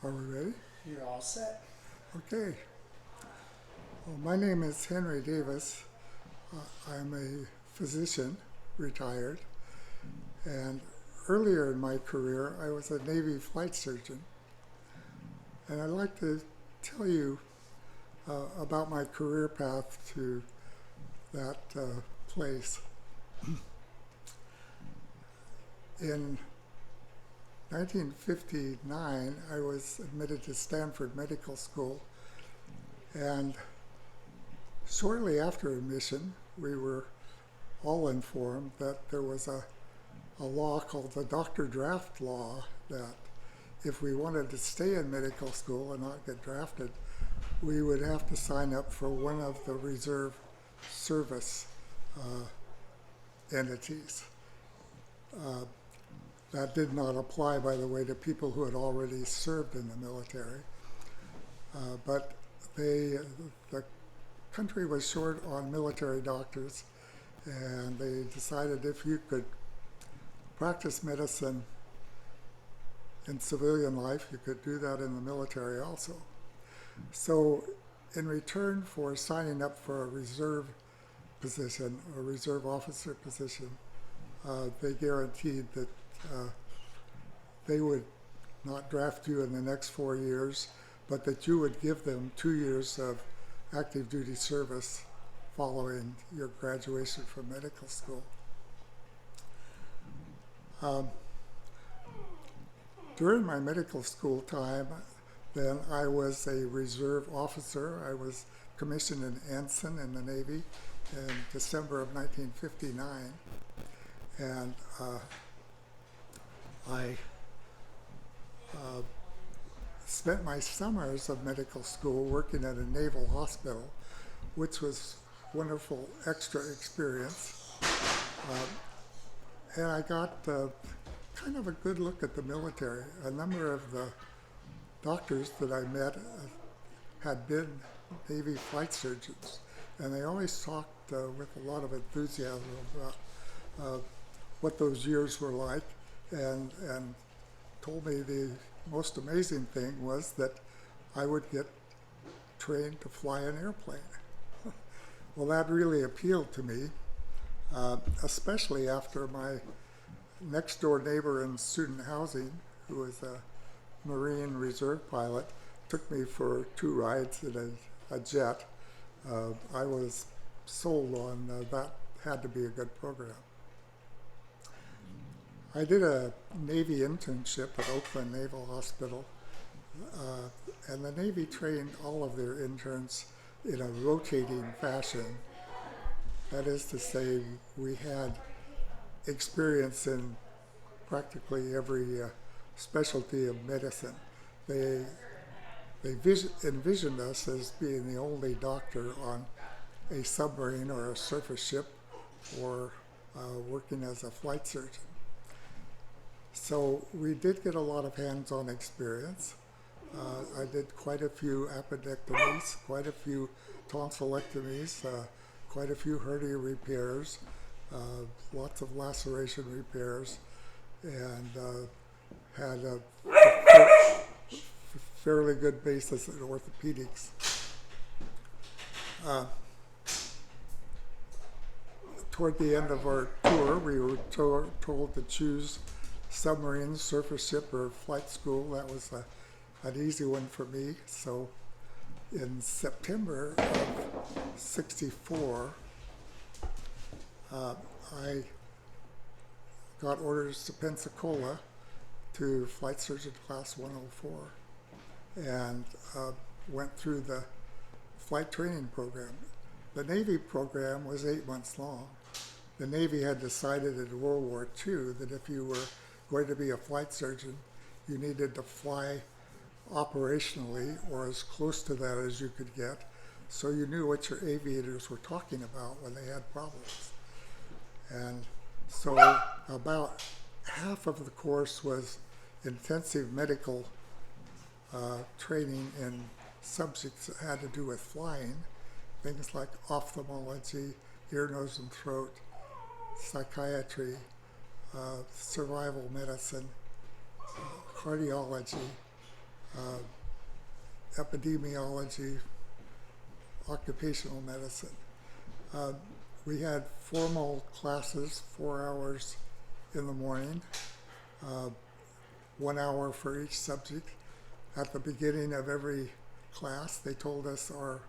Are we ready? You're all set. Okay. Well, my name is Henry Davis. I'm a physician, retired, and earlier in my career, I was a Navy flight surgeon. And I'd like to tell you about my career path to that place. In 1959, I was admitted to Stanford Medical School, and shortly after admission, we were all informed that there was a law called the Doctor Draft Law that if we wanted to stay in medical school and not get drafted, we would have to sign up for one of the reserve service entities. That did not apply, by the way, to people who had already served in the military. But the country was short on military doctors, and they decided if you could practice medicine in civilian life, you could do that in the military also. So in return for signing up for a reserve position, a reserve officer position, they guaranteed that they would not draft you in the next 4 years, but that you would give them 2 years of active duty service following your graduation from medical school. During my medical school time, then I was a reserve officer. I was commissioned an ensign in the Navy in December of 1959. And I spent my summers of medical school working at a naval hospital, which was wonderful extra experience. And I got kind of a good look at the military. A number of the doctors that I met had been Navy flight surgeons, and they always talked with a lot of enthusiasm about what those years were like, and told me the most amazing thing was that I would get trained to fly an airplane. Well, that really appealed to me, especially after my next door neighbor in student housing, who was a Marine Reserve pilot, took me for 2 rides in a jet. I was sold on that had to be a good program. I did a Navy internship at Oakland Naval Hospital, and the Navy trained all of their interns in a rotating fashion. That is to say, we had experience in practically every specialty of medicine. They envisioned us as being the only doctor on a submarine or a surface ship, or working as a flight surgeon. So we did get a lot of hands-on experience. I did quite a few appendectomies, quite a few tonsillectomies, quite a few hernia repairs, lots of laceration repairs, and had a fairly good basis in orthopedics. Toward the end of our tour, we were told to choose submarine, surface ship, or flight school. That was an easy one for me. So in September of '64, I got orders to Pensacola to Flight Surgeon Class 104, and went through the flight training program. The Navy program was 8 months long. The Navy had decided in World War II that if you were going to be a flight surgeon, you needed to fly operationally or as close to that as you could get, so you knew what your aviators were talking about when they had problems. And so about half of the course was intensive medical training in subjects that had to do with flying, things like ophthalmology, ear, nose, and throat, psychiatry, survival medicine, cardiology, epidemiology, occupational medicine. Uh, we had formal classes, 4 hours in the morning, 1 hour for each subject. At the beginning of every class, they told us our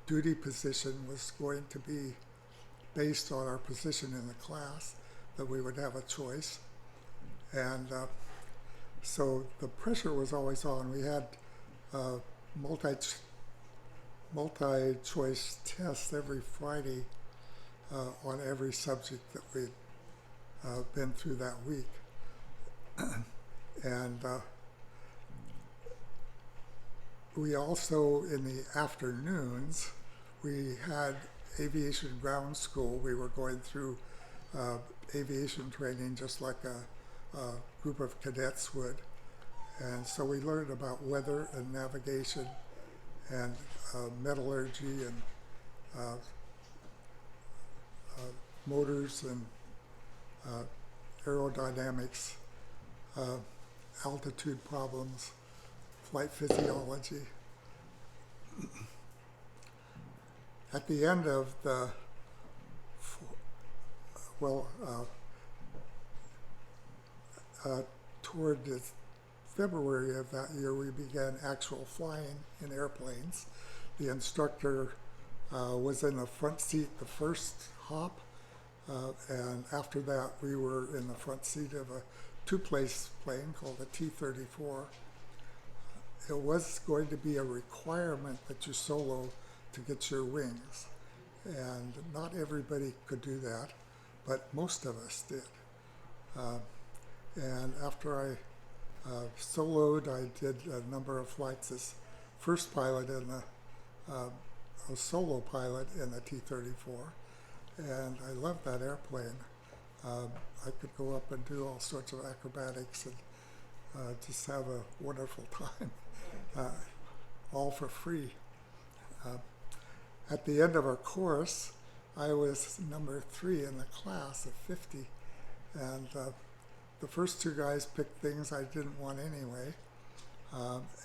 duty position was going to be based on our position in the class, that we would have a choice. And so the pressure was always on. We had multi-choice tests every Friday on every subject that we'd been through that week. And we also, in the afternoons, we had aviation ground school. We were going through aviation training just like a group of cadets would. And so we learned about weather and navigation and metallurgy and motors and aerodynamics, altitude problems, flight physiology. At the end of the, toward the February of that year, we began actual flying in airplanes. The instructor was in the front seat the first hop, and after that we were in the front seat of a two-place plane called the T-34. It was going to be a requirement that you solo to get your wings, and not everybody could do that, but most of us did. And after I soloed, I did a number of flights as first pilot in a solo pilot in the T-34, and I loved that airplane. I could go up and do all sorts of acrobatics and just have a wonderful time, all for free. At the end of our course, I was number 3 in the class of 50, and the first 2 guys picked things I didn't want anyway,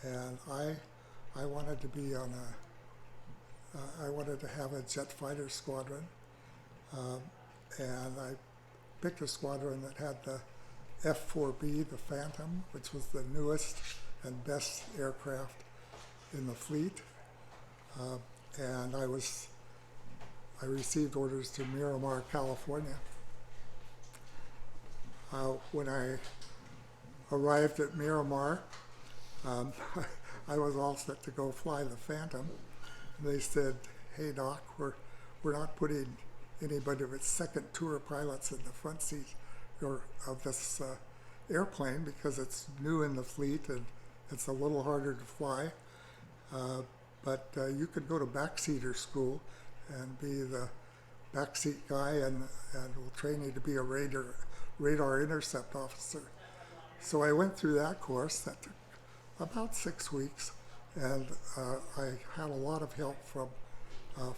and I wanted to be on I wanted to have a jet fighter squadron, and I picked a squadron that had the F-4B, the Phantom, which was the newest and best aircraft in the fleet, and I received orders to Miramar, California. When I arrived at Miramar, I was all set to go fly the Phantom. And they said, "Hey Doc, we're not putting anybody with second tour pilots in the front seat of this airplane because it's new in the fleet and it's a little harder to fly. But you could go to backseater school and be the backseat guy, and we'll train you to be a radar intercept officer." So I went through that course. That took about 6 weeks, and I had a lot of help from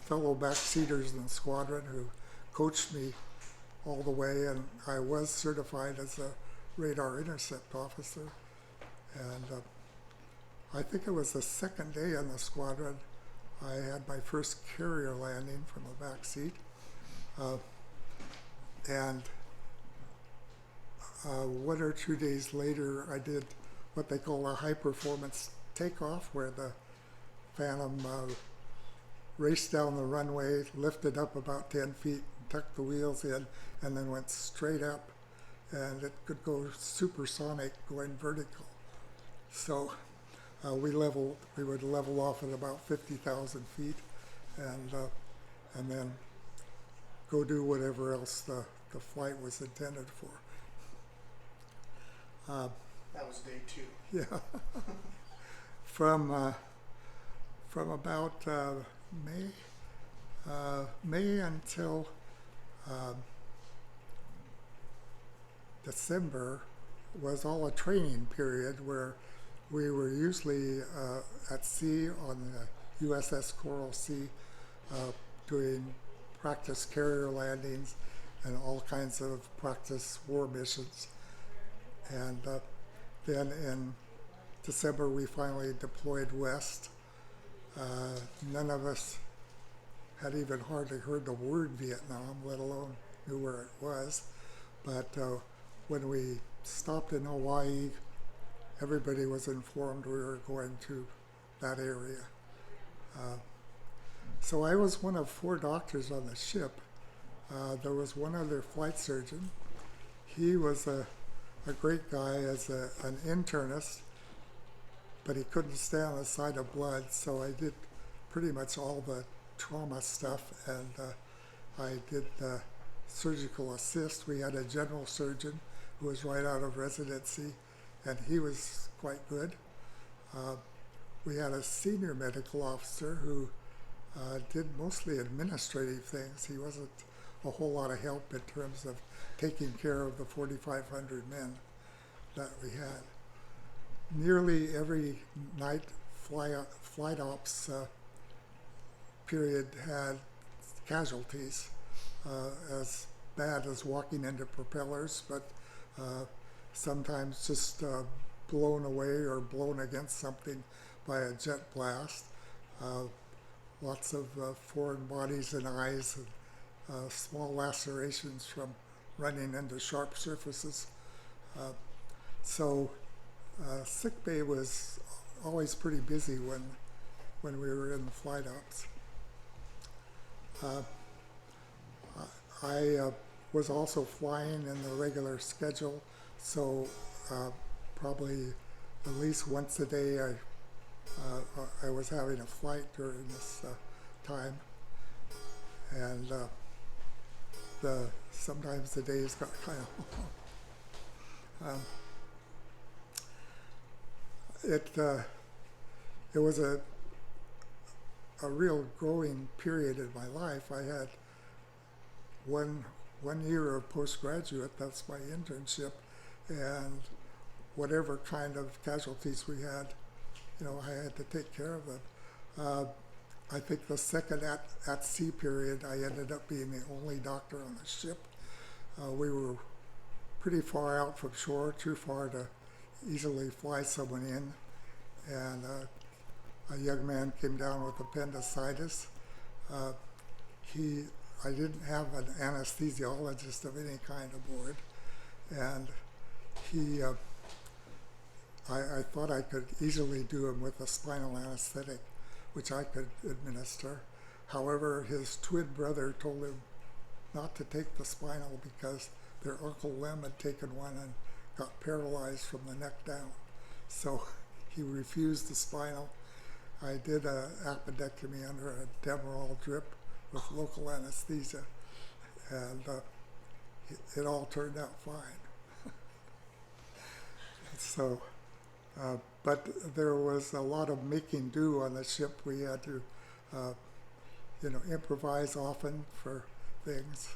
fellow backseaters in the squadron who coached me all the way, and I was certified as a radar intercept officer. And I think it was the second day on the squadron I had my first carrier landing from a back seat. And 1 or 2 days later, I did what they call a high-performance takeoff, where the Phantom raced down the runway, lifted up about 10 feet, tucked the wheels in, and then went straight up. And it could go supersonic, going vertical. So we would level off at about 50,000 feet, and then go do whatever else the flight was intended for. That was day 2. Yeah. From about May until December was all a training period where we were usually at sea on the USS Coral Sea doing practice carrier landings and all kinds of practice war missions. And then in December we finally deployed west. None of us had even hardly heard the word Vietnam, let alone knew where it was. But when we stopped in Hawaii, everybody was informed we were going to that area. So I was one of 4 doctors on the ship. There was one other flight surgeon. He was a great guy as an internist, but he couldn't stand the sight of blood, so I did pretty much all the trauma stuff, and I did the surgical assist. We had a general surgeon who was right out of residency, and he was quite good. We had a senior medical officer who did mostly administrative things. He wasn't a whole lot of help in terms of taking care of the 4,500 men that we had. Nearly every night flight ops period had casualties, as bad as walking into propellers, but sometimes just blown away or blown against something by a jet blast. Lots of foreign bodies and eyes, and small lacerations from running into sharp surfaces. So sick bay was always pretty busy when we were in the flight ops. I was also flying in the regular schedule, so probably at least once a day I was having a flight during this time, and sometimes the days got kind of long. It was a real growing period in my life. I had one year of postgraduate, that's my internship, and whatever kind of casualties we had, I had to take care of them. I think the second at sea period, I ended up being the only doctor on the ship. We were pretty far out from shore, too far to easily fly someone in, and a young man came down with appendicitis. I didn't have an anesthesiologist of any kind aboard, and I thought I could easily do him with a spinal anesthetic, which I could administer. However, his twin brother told him not to take the spinal because their Uncle Lem had taken one and got paralyzed from the neck down. So he refused the spinal. I did an appendectomy under a Demerol drip with local anesthesia, and it all turned out fine. So, but there was a lot of making do on the ship. We had to, improvise often for things.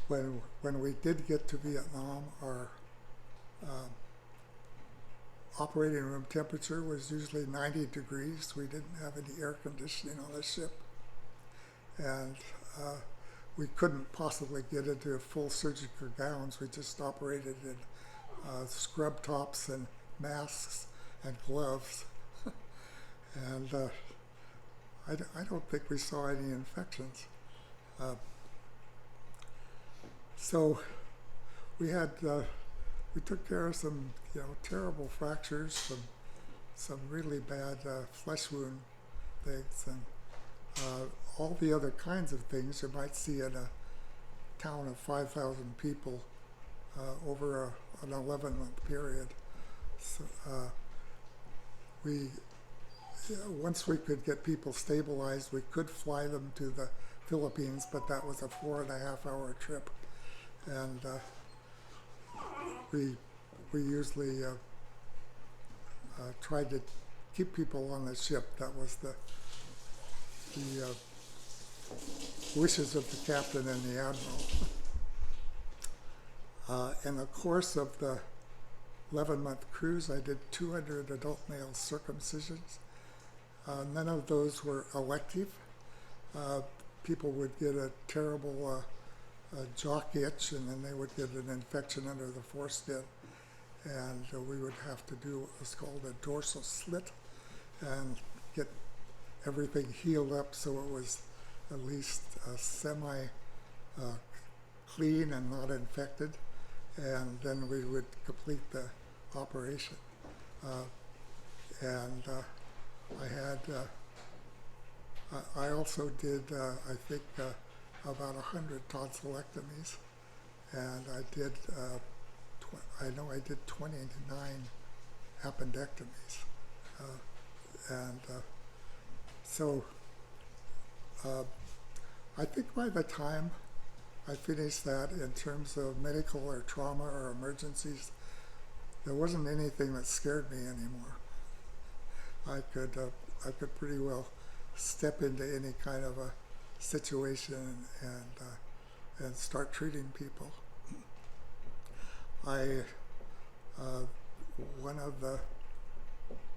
When we did get to Vietnam, our operating room temperature was usually 90 degrees. We didn't have any air conditioning on the ship, and we couldn't possibly get into full surgical gowns. We just operated in scrub tops and masks and gloves. And I don't think we saw any infections. So we took care of some terrible fractures, some really bad flesh wound things, and all the other kinds of things you might see in a town of 5,000 people over an 11-month period. So once we could get people stabilized, we could fly them to the Philippines, but that was a 4.5-hour trip, and we usually tried to keep people on the ship. That was the wishes of the captain and the admiral. In the course of the 11-month cruise, I did 200 adult male circumcisions. None of those were elective. People would get a terrible jock itch, and then they would get an infection under the foreskin. and we would have to do what was called a dorsal slit and get everything healed up so it was at least semi clean and not infected, and then we would complete the operation. I also did, I think, about 100 tonsillectomies, and I know I did 29 appendectomies. So I think by the time I finished that, in terms of medical or trauma or emergencies, there wasn't anything that scared me anymore. I could pretty well step into any kind of a situation and start treating people. One of the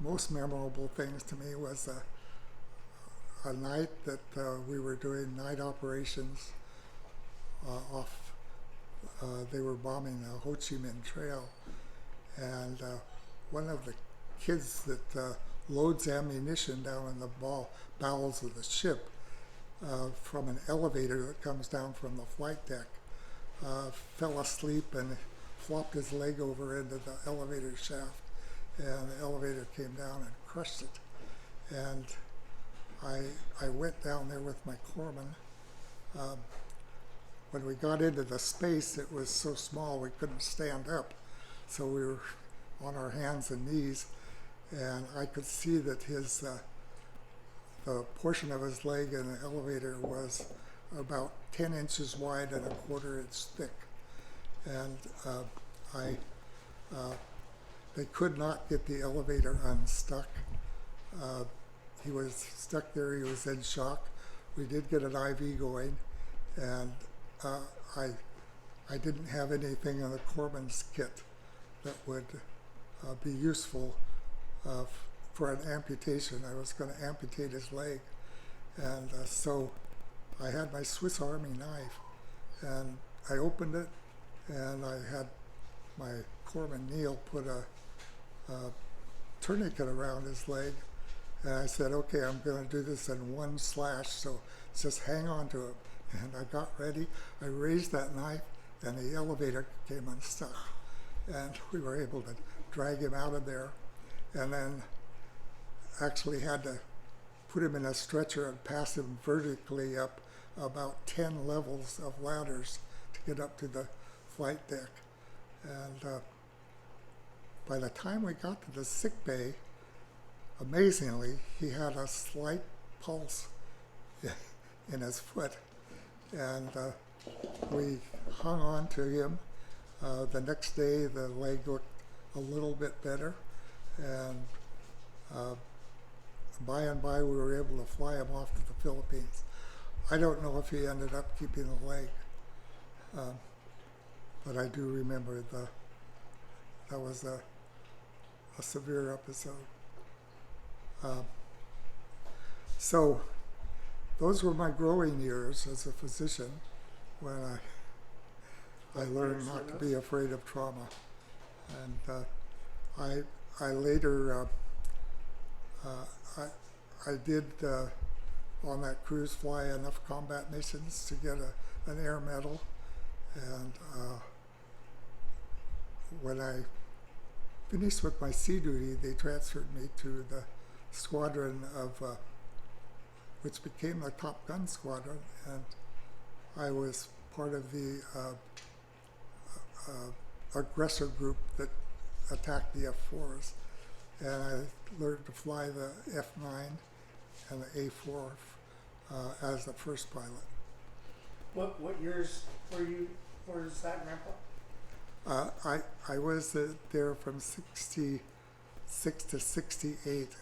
most memorable things to me was a night that we were doing night operations they were bombing the Ho Chi Minh Trail, and one of the kids that loads ammunition down in the bowels of the ship from an elevator that comes down from the flight deck fell asleep and flopped his leg over into the elevator shaft, and the elevator came down and crushed it. And I went down there with my corpsman. When we got into the space, it was so small we couldn't stand up, so we were on our hands and knees, and I could see that the portion of his leg in the elevator was about 10 inches wide and a quarter inch thick. And they could not get the elevator unstuck. He was stuck there, he was in shock. We did get an IV going, and I didn't have anything in the corpsman's kit that would be useful for an amputation. I was going to amputate his leg, and so I had my Swiss Army knife, and I opened it, and I had my corpsman Neil put a tourniquet around his leg, and I said, okay, I'm going to do this in one slash, so just hang on to it. And I got ready, I raised that knife, and the elevator came unstuck, and we were able to drag him out of there, and then actually had to put him in a stretcher and pass him vertically up about 10 levels of ladders to get up to the flight deck. And by the time we got to the sick bay, amazingly, he had a slight pulse in his foot, and we hung on to him. The next day, the leg looked a little bit better, and by and by, we were able to fly him off to the Philippines. I don't know if he ended up keeping the leg, but I do remember that was a severe episode. So those were my growing years as a physician, when I learned not to be afraid of trauma. And I later, I did on that cruise fly enough combat missions to get an air medal. And when I finished with my sea duty, they transferred me to the squadron of, which became the Top Gun Squadron, and I was part of the aggressor group that attacked the F-4s, and I learned to fly the F-9 and the A-4 as the first pilot. What years was that, Grandpa? I was there from 66 to 68.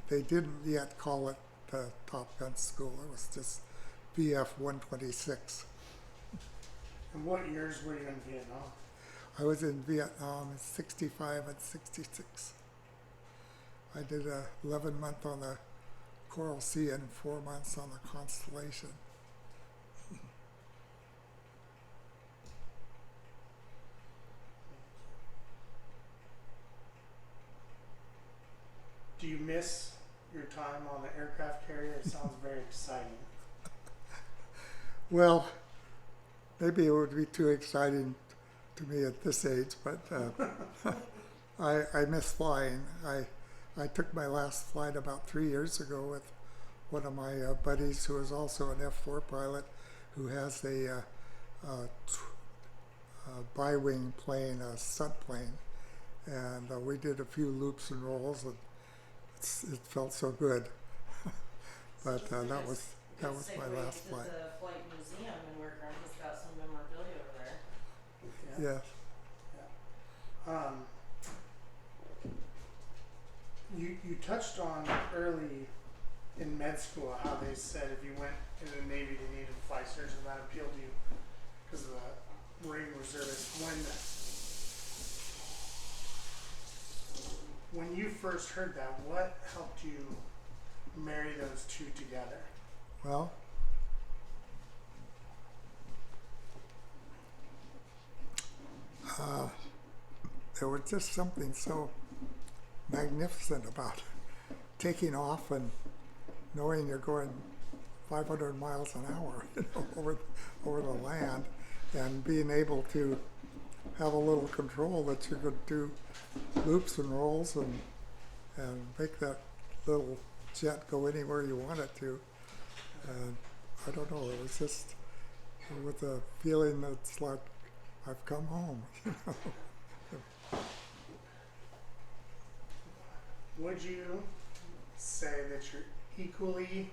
They didn't yet call it the Top Gun School. It was just VF 126. And what years were you in Vietnam? I was in Vietnam in 65 and 66. I did 11 months on the Coral Sea and 4 months on the Constellation. miss your time on the aircraft carrier? It sounds very exciting. Well, maybe it would be too exciting to me at this age, but I miss flying. I took my last flight about 3 years ago with one of my buddies who is also an F-4 pilot who has a bi-wing plane, a stunt plane, and we did a few loops and rolls, and it felt so good. But that was my last flight. The flight museum and where Grandpa's got some memorabilia over there. Yes. You touched on early in med school how they said if you went in the Navy they needed a flight surgeon, that appealed to you because of the Marine reservists. When you first heard that, what helped you marry those two together? Well, there was just something so magnificent about taking off and knowing you're going 500 miles an hour, over the land, and being able to have a little control that you could do loops and rolls and make that little jet go anywhere you want it to. And I don't know, it was just with a feeling that's like I've come home. Would you say that you're equally,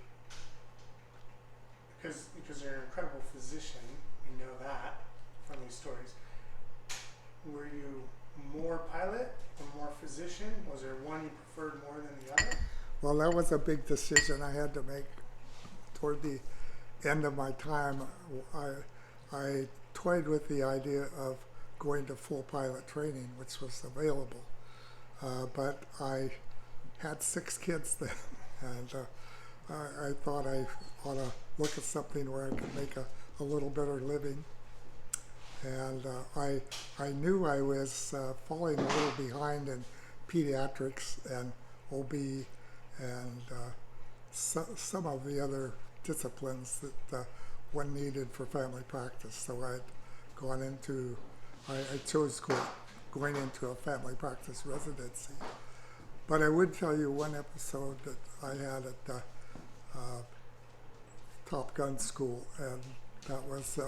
because you're an incredible physician, we know that from these stories, were you more pilot or more physician? Was there one you preferred more than the other? Well, that was a big decision I had to make toward the end of my time. I toyed with the idea of going to full pilot training, which was available. But I had 6 kids then, and I thought I ought to look at something where I could make a little better living. And I knew I was falling a little behind in pediatrics and OB and some of the other disciplines that one needed for family practice. So I chose going into a family practice residency. But I would tell you one episode that I had at Top Gun School, and that was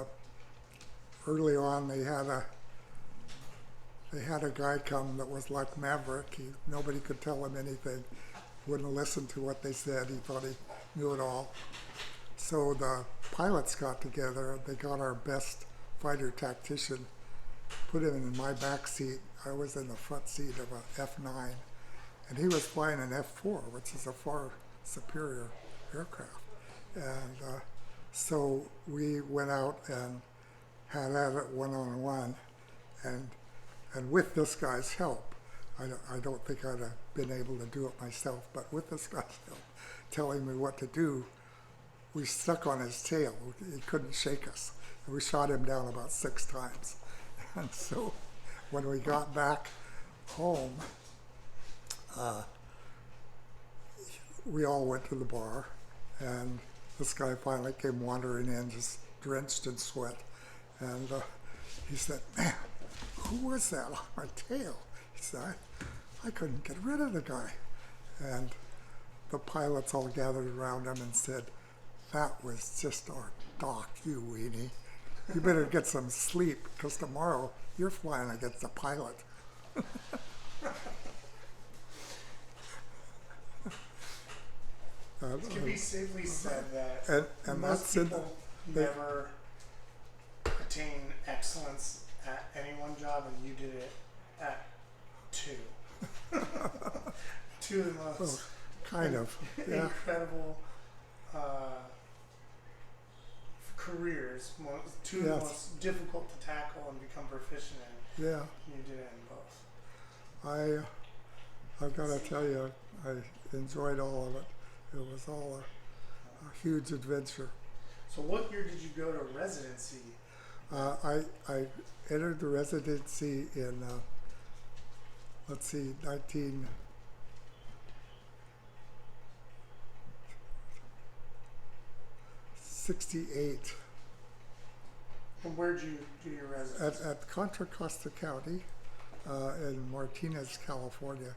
early on. They had a guy come that was like Maverick. Nobody could tell him anything. Wouldn't listen to what they said. He thought he knew it all. So the pilots got together. They got our best fighter tactician, put him in my back seat. I was in the front seat of a F9, and he was flying an F4, which is a far superior aircraft. And so we went out and had at it one-on-one, and with this guy's help, I don't think I'd have been able to do it myself, but with this guy's help, telling me what to do, we stuck on his tail. He couldn't shake us. And we shot him down about 6 times. And so when we got back home, we all went to the bar, and this guy finally came wandering in, just drenched in sweat. And he said, "Man, who was that on my tail?" He said, I couldn't get rid of the guy. And the pilots all gathered around him and said, "That was just our doc, you weenie. You better get some sleep, because tomorrow you're flying against a pilot." It can be safely said that and most that's people never attain excellence at any one job, and you did it at 2. 2 of the most kind of, yeah. incredible careers, 2 of the Yes. most difficult to tackle and become proficient in. Yeah, You did it in both. I've got to tell you, I enjoyed all of it. It was all a huge adventure. So what year did you go to residency? I entered the residency in, 19 '68 And where'd you do your residency? at Contra Costa County in Martinez, California.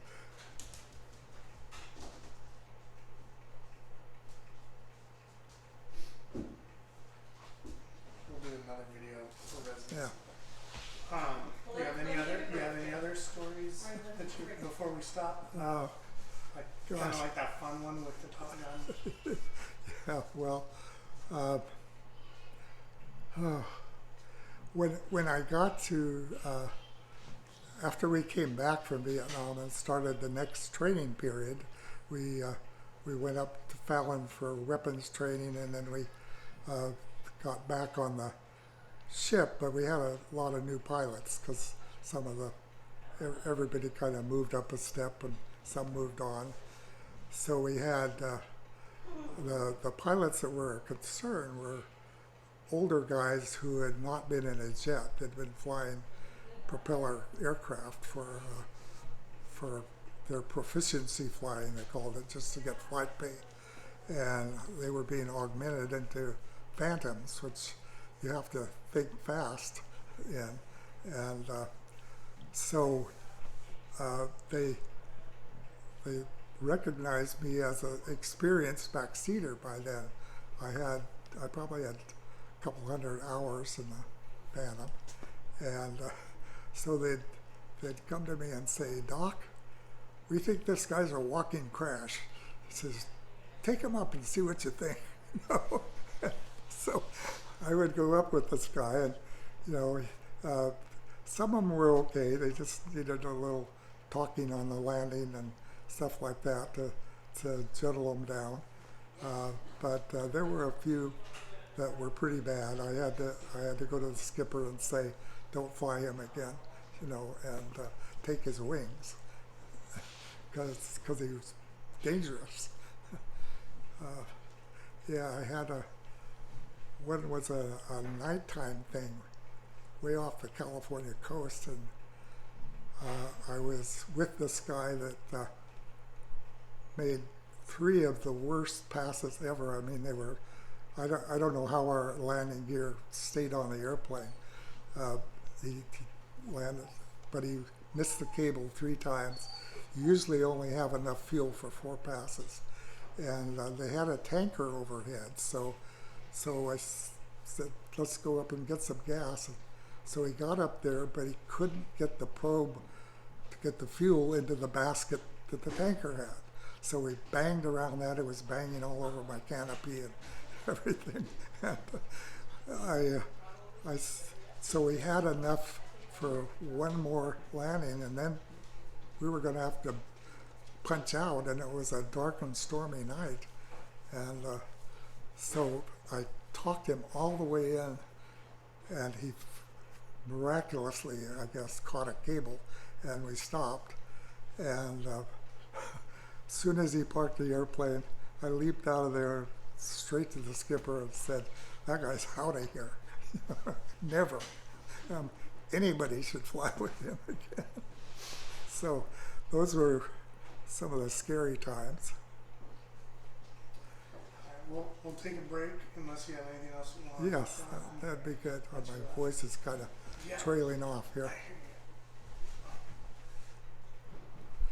We'll do another video for residency. Yeah. Do you have any other stories that you before we stop? Like kind of Gosh. like that fun one with the Top Gun. Yeah, well, when I got to after we came back from Vietnam and started the next training period, we went up to Fallon for weapons training, and then we got back on the ship. But we had a lot of new pilots because some of everybody kind of moved up a step and some moved on. So we had the pilots that were a concern were older guys who had not been in a jet, had been flying propeller aircraft for their proficiency flying, they called it, just to get flight pay. And they were being augmented into phantoms, which you have to think fast in. And so they recognized me as an experienced backseater by then. I probably had a couple hundred hours in the Phantom, and so they'd come to me and say, "Doc, we think this guy's a walking crash." He says, "Take him up and see what you think." So I would go up with this guy, and some of them were okay. They just needed a little talking on the landing and stuff like that to gentle them down. But there were a few that were pretty bad. I had to go to the skipper and say, "Don't fly him again," and take his wings because he was dangerous. I had one was a nighttime thing way off the California coast, and I was with this guy that made 3 of the worst passes ever. I mean, they were, I don't know how our landing gear stayed on the airplane. He landed, but he missed the cable 3 times. You usually only have enough fuel for 4 passes. And they had a tanker overhead, so I said, "Let's go up and get some gas." And so he got up there, but he couldn't get the probe to get the fuel into the basket that the tanker had. So we banged around that. It was banging all over my canopy and everything. And so we had enough for one more landing, and then we were going to have to punch out, and it was a dark and stormy night. And so I talked him all the way in, and he miraculously, I guess, caught a cable, and we stopped. And as soon as he parked the airplane, I leaped out of there straight to the skipper and said, "That guy's out of here." Never. Anybody should fly with him again. So those were some of the scary times. We'll take a break unless you have anything else you want. Yes, that'd be good. My voice is kind of trailing off here. I